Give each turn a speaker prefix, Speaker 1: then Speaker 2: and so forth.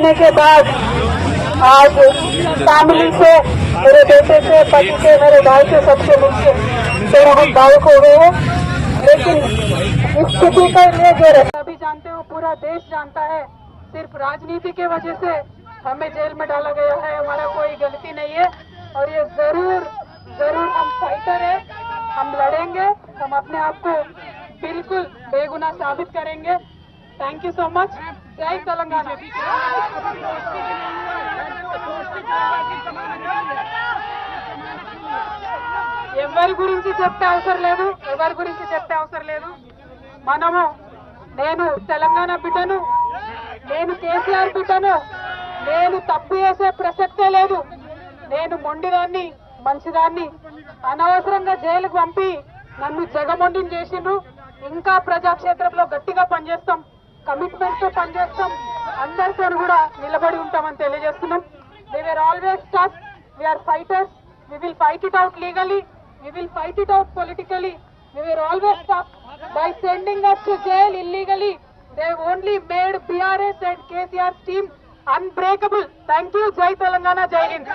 Speaker 1: लेने के बाद आज फैमिली से, मेरे बेटे से, पति से, मेरे भाई से, सबसे मिलकर थोड़ा हम भावुक हो गए हैं। लेकिन इस स्थिति का लिए जो अभी जानते हो, पूरा देश जानता है, सिर्फ राजनीति के वजह से हमें जेल में डाला गया है। हमारा कोई गलती नहीं है और ये जरूर जरूर हम फाइटर है, हम लड़ेंगे, हम अपने आप को बिल्कुल बेगुनाह साबित करेंगे। Thank you so much. जय तेलंगाना। ఎవరి గురించి చెప్పే అవసరం లేదు, ఎవరి గురించి చెప్పే అవసరం లేదు. మనము, నేను తెలంగాణ బిడ్డను, నేను కేసీఆర్ బిడ్డను, నేను తప్పు చేసే ప్రసక్తే లేదు. నేను మొండిదాన్ని, మంచిదాన్ని. అనవసరంగా జైలుకు పంపి నన్ను జగమొండిని చేసిండ్రు. ఇంకా ప్రజాక్షేత్రంలో గట్టిగా పనిచేస్తాం, కమిట్మెంట్ తో పనిచేస్తాం, అందరితో కూడా నిలబడి ఉంటామని తెలియజేస్తున్నాం. They were always tough, we're fighters, we will fight it out legally, we will fight it out politically. We were always tough. By sending us to jail illegally, they only made BRS and KCR's team unbreakable. Thank you. Jai Telangana, Jai Hind.